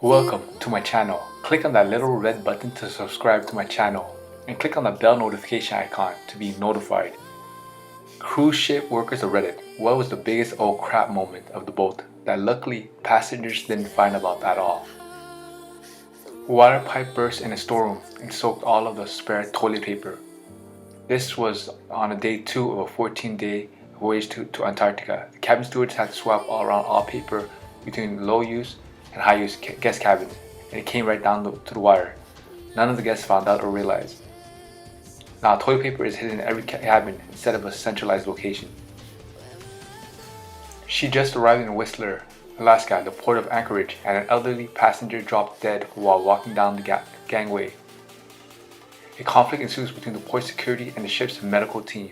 Welcome to my channel. Click on that little red button to subscribe to my channel and click on the bell notification icon to be notified. Cruise ship workers of Reddit, what was the biggest oh crap moment of the boat that luckily passengers didn't find about at all? Water pipe burst in a storeroom and soaked all of the spare toilet paper. This was on a day 2 of a 14-day voyage to Antarctica. The cabin stewards had to swap all around all paper between low use and high use guest cabins, and it came right down to the wire. None of the guests found out or realized. Now toilet paper is hidden in every cabin instead of a centralized location. She just arrived in Whistler, Alaska, the port of Anchorage, and an elderly passenger dropped dead while walking down the gangway. A conflict ensues between the port security and the ship's medical team.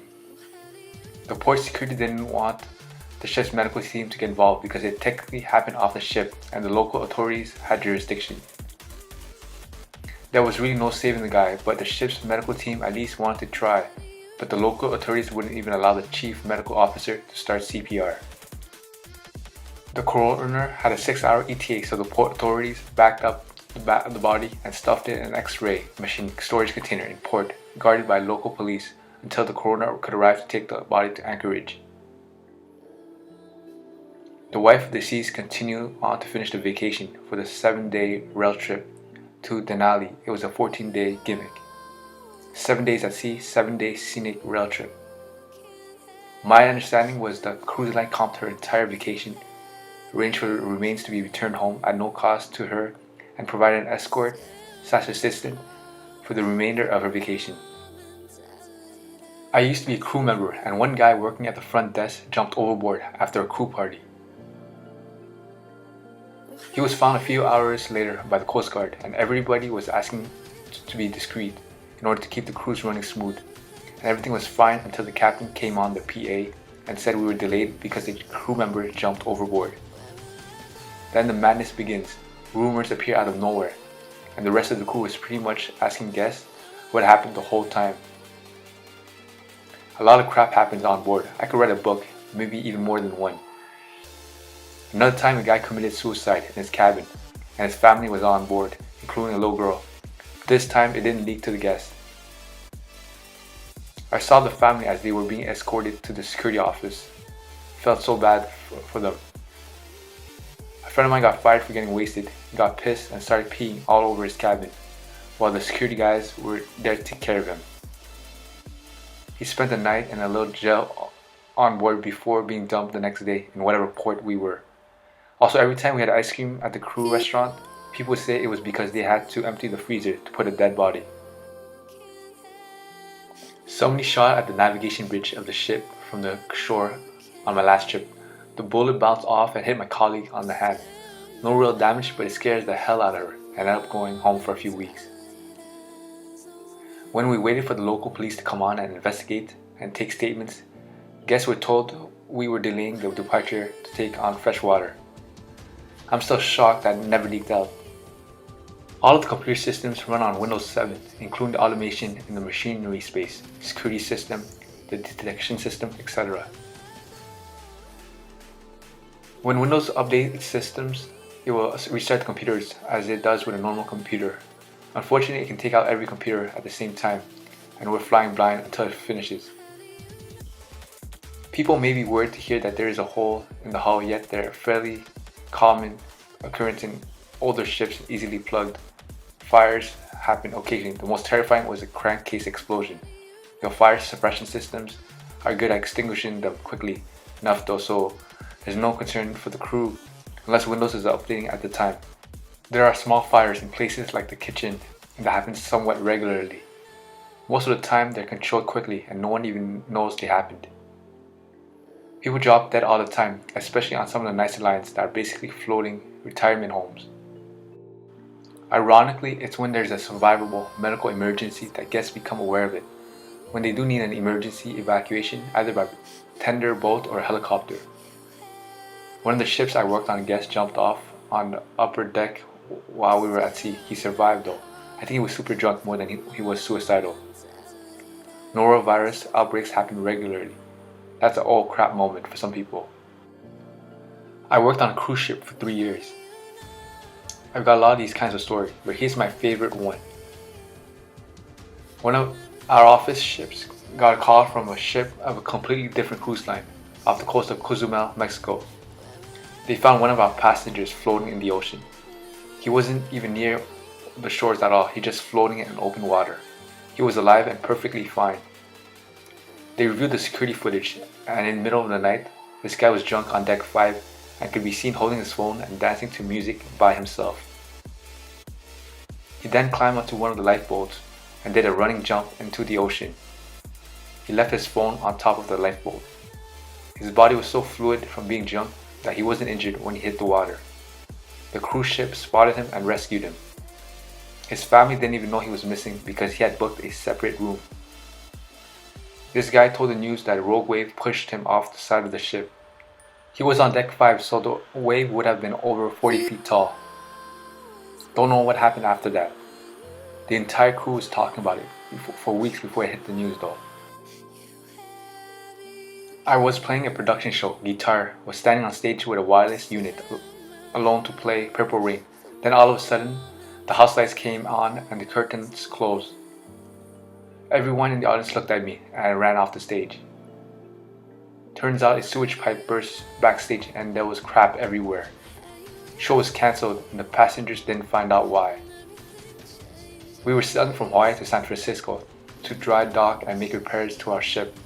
The port security didn't want the ship's medical team to get involved because it technically happened off the ship and the local authorities had jurisdiction. There was really no saving the guy, but the ship's medical team at least wanted to try, but the local authorities wouldn't even allow the chief medical officer to start CPR. The coroner had a 6-hour ETA, so the port authorities backed up the body and stuffed it in an X-ray machine storage container in port, guarded by local police until the coroner could arrive to take the body to Anchorage. The wife of the deceased continued on to finish the vacation for the 7-day rail trip to Denali. It was a 14-day gimmick. 7 days at sea, 7-day scenic rail trip. My understanding was the cruise line comped her entire vacation, arranged for the remains to be returned home at no cost to her, and provided an escort/assistant for the remainder of her vacation. I used to be a crew member, and one guy working at the front desk jumped overboard after a crew party. He was found a few hours later by the Coast Guard, and everybody was asking to be discreet in order to keep the cruise running smooth, and everything was fine until the captain came on the PA and said we were delayed because a crew member jumped overboard. Then the madness begins. Rumors appear out of nowhere, and the rest of the crew was pretty much asking guests what happened the whole time. A lot of crap happens on board. I could write a book, maybe even more than one. Another time, a guy committed suicide in his cabin, and his family was on board, including a little girl. This time, it didn't leak to the guests. I saw the family as they were being escorted to the security office. Felt so bad for them. A friend of mine got fired for getting wasted. He got pissed and started peeing all over his cabin, while the security guys were there to take care of him. He spent the night in a little jail on board before being dumped the next day in whatever port we were. Also, every time we had ice cream at the crew restaurant, people would say it was because they had to empty the freezer to put a dead body. Somebody shot at the navigation bridge of the ship from the shore on my last trip. The bullet bounced off and hit my colleague on the hand. No real damage, but it scares the hell out of her. I ended up going home for a few weeks. When we waited for the local police to come on and investigate and take statements, guests were told we were delaying the departure to take on fresh water. I'm still shocked that it never leaked out. All of the computer systems run on Windows 7, including the automation in the machinery space, security system, the detection system, etc. When Windows updates its systems, it will restart the computers as it does with a normal computer. Unfortunately, it can take out every computer at the same time, and we're flying blind until it finishes. People may be worried to hear that there is a hole in the hull, yet they're fairly common occurrence in older ships, easily plugged. Fires happen occasionally. The most terrifying was a crankcase explosion. The fire suppression systems are good at extinguishing them quickly enough though, so there's no concern for the crew unless Windows is updating at the time. There are small fires in places like the kitchen that happen somewhat regularly. Most of the time they're controlled quickly and no one even knows they happened. People drop dead all the time, especially on some of the nicer lines that are basically floating retirement homes. Ironically, it's when there's a survivable medical emergency that guests become aware of it, when they do need an emergency evacuation either by tender boat or helicopter. One of the ships I worked on, guest jumped off on the upper deck while we were at sea. He survived though. I think he was super drunk more than he was suicidal. Norovirus outbreaks happen regularly. That's an oh crap moment for some people. I worked on a cruise ship for 3 years. I've got a lot of these kinds of stories, but here's my favorite one. One of our office ships got a call from a ship of a completely different cruise line off the coast of Cozumel, Mexico. They found one of our passengers floating in the ocean. He wasn't even near the shores at all, he just floating in open water. He was alive and perfectly fine. They reviewed the security footage, and in the middle of the night, this guy was drunk on deck 5 and could be seen holding his phone and dancing to music by himself. He then climbed onto one of the lifeboats and did a running jump into the ocean. He left his phone on top of the lifeboat. His body was so fluid from being drunk that he wasn't injured when he hit the water. The cruise ship spotted him and rescued him. His family didn't even know he was missing because he had booked a separate room. This guy told the news that a rogue wave pushed him off the side of the ship. He was on deck 5, so the wave would have been over 40 feet tall. Don't know what happened after that. The entire crew was talking about it for weeks before it hit the news though. I was playing a production show, guitar, was standing on stage with a wireless unit, alone to play Purple Rain. Then all of a sudden, the house lights came on and the curtains closed. Everyone in the audience looked at me and I ran off the stage. Turns out a sewage pipe burst backstage and there was crap everywhere. Show was cancelled and the passengers didn't find out why. We were sailing from Hawaii to San Francisco to dry dock and make repairs to our ship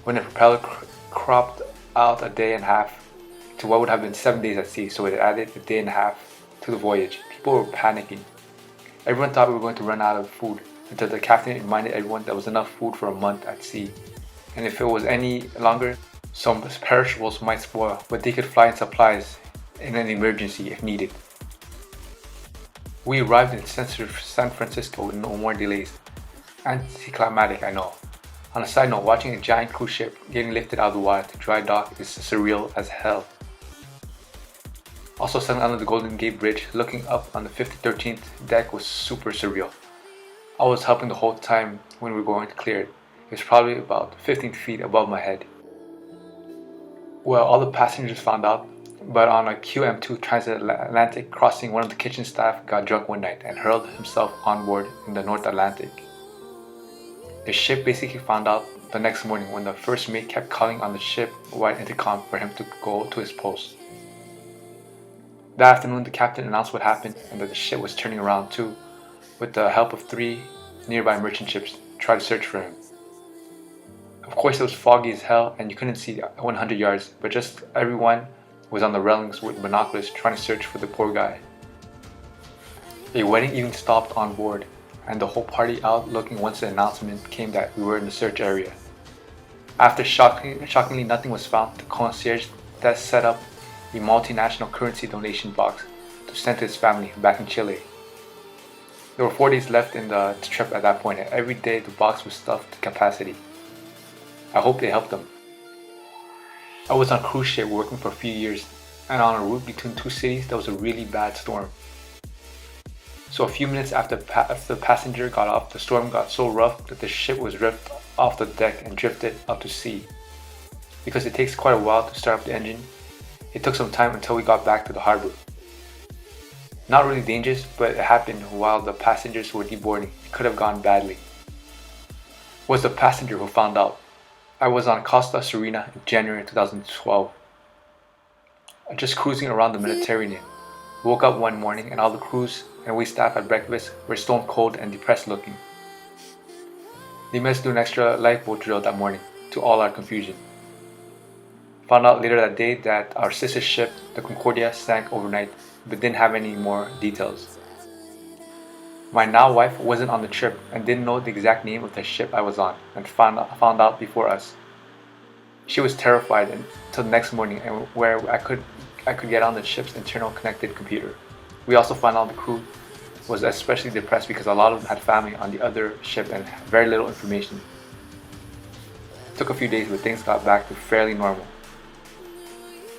when the propeller cropped out a day and a half to what would have been 7 days at sea, so it added a day and a half to the voyage. People were panicking. Everyone thought we were going to run out of food until the captain reminded everyone there was enough food for a month at sea, and if it was any longer, some perishables might spoil, but they could fly in supplies in an emergency if needed. We arrived in San Francisco with no more delays. Anticlimactic, I know. On a side note, watching a giant cruise ship getting lifted out of the water to dry dock is surreal as hell. Also, sailing under the Golden Gate Bridge, looking up on the 13th deck was super surreal. I was helping the whole time when we were going to clear it. It was probably about 15 feet above my head. Well, all the passengers found out, but on a QM2 transatlantic crossing, one of the kitchen staff got drunk one night and hurled himself on board in the North Atlantic. The ship basically found out the next morning when the first mate kept calling on the ship-wide intercom for him to go to his post. That afternoon, the captain announced what happened and that the ship was turning around too, with the help of 3 nearby merchant ships to try to search for him. Of course, it was foggy as hell and you couldn't see 100 yards, but just everyone was on the railings with binoculars trying to search for the poor guy. A wedding even stopped on board, and the whole party out looking once the announcement came that we were in the search area. After shockingly nothing was found, the concierge desk set up a multinational currency donation box to send to his family back in Chile. There were 4 days left in the trip at that point, and every day the box was stuffed to capacity. I hope they helped them. I was on a cruise ship working for a few years, and on a route between 2 cities there was a really bad storm. So a few minutes after the passenger got off, the storm got so rough that the ship was ripped off the deck and drifted out to sea. Because it takes quite a while to start up the engine, it took some time until we got back to the harbor. Not really dangerous, but it happened while the passengers were deboarding. It could have gone badly. It was the passenger who found out. I was on Costa Serena in January 2012. Just cruising around the Mediterranean. Woke up one morning and all the crews and wait staff at breakfast were stone cold and depressed looking. They must do an extra lifeboat drill that morning, to all our confusion. Found out later that day that our sister ship, the Concordia, sank overnight, but didn't have any more details. My now wife wasn't on the trip and didn't know the exact name of the ship I was on, and found out before us. She was terrified until the next morning, and where I could get on the ship's internal connected computer. We also found out the crew was especially depressed because a lot of them had family on the other ship and very little information. It took a few days, but things got back to fairly normal.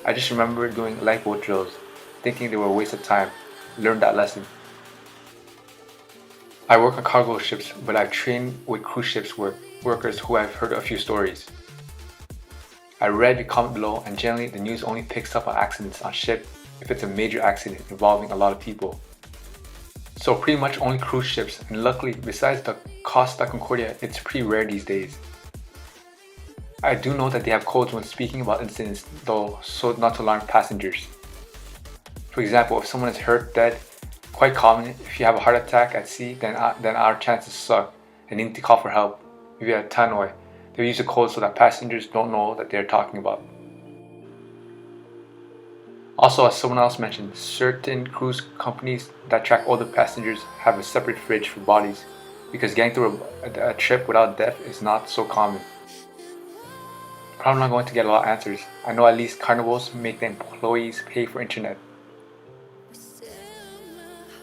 I just remember doing lifeboat drills, thinking they were a waste of time. Learned that lesson. I work on cargo ships, but I've trained with cruise ships workers who I've heard a few stories. I read your comment below, and generally the news only picks up on accidents on ship if it's a major accident involving a lot of people. So pretty much only cruise ships, and luckily besides the Costa Concordia, it's pretty rare these days. I do know that they have codes when speaking about incidents though, so not to alarm passengers. For example, if someone is hurt, dead, quite common. If you have a heart attack at sea, then our chances suck and need to call for help. If you have tannoy, they use a code so that passengers don't know that they're talking about. Also, as someone else mentioned, certain cruise companies that track all the passengers have a separate fridge for bodies because getting through a trip without death is not so common. Probably not going to get a lot of answers. I know at least carnivals make the employees pay for internet.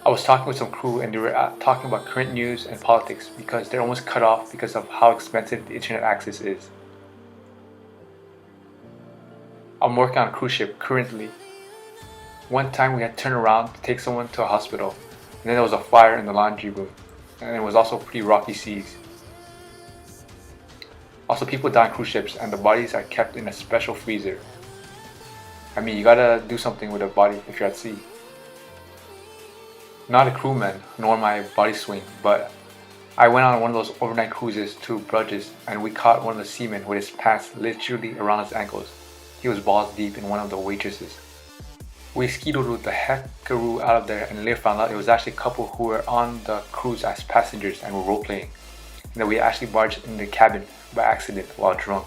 I was talking with some crew and they were talking about current news and politics because they're almost cut off because of how expensive the internet access is. I'm working on a cruise ship currently. One time we had to turn around to take someone to a hospital, and then there was a fire in the laundry room, and it was also pretty rocky seas. Also, people die on cruise ships and the bodies are kept in a special freezer. I mean, you gotta do something with a body if you're at sea. Not a crewman, nor my body swing, but I went on one of those overnight cruises to Bruges and we caught one of the seamen with his pants literally around his ankles. He was balls deep in one of the waitresses. We ski-doodled the heckaroo out of there and later found out it was actually a couple who were on the cruise as passengers and were role-playing. And that we actually barged in the cabin by accident while drunk.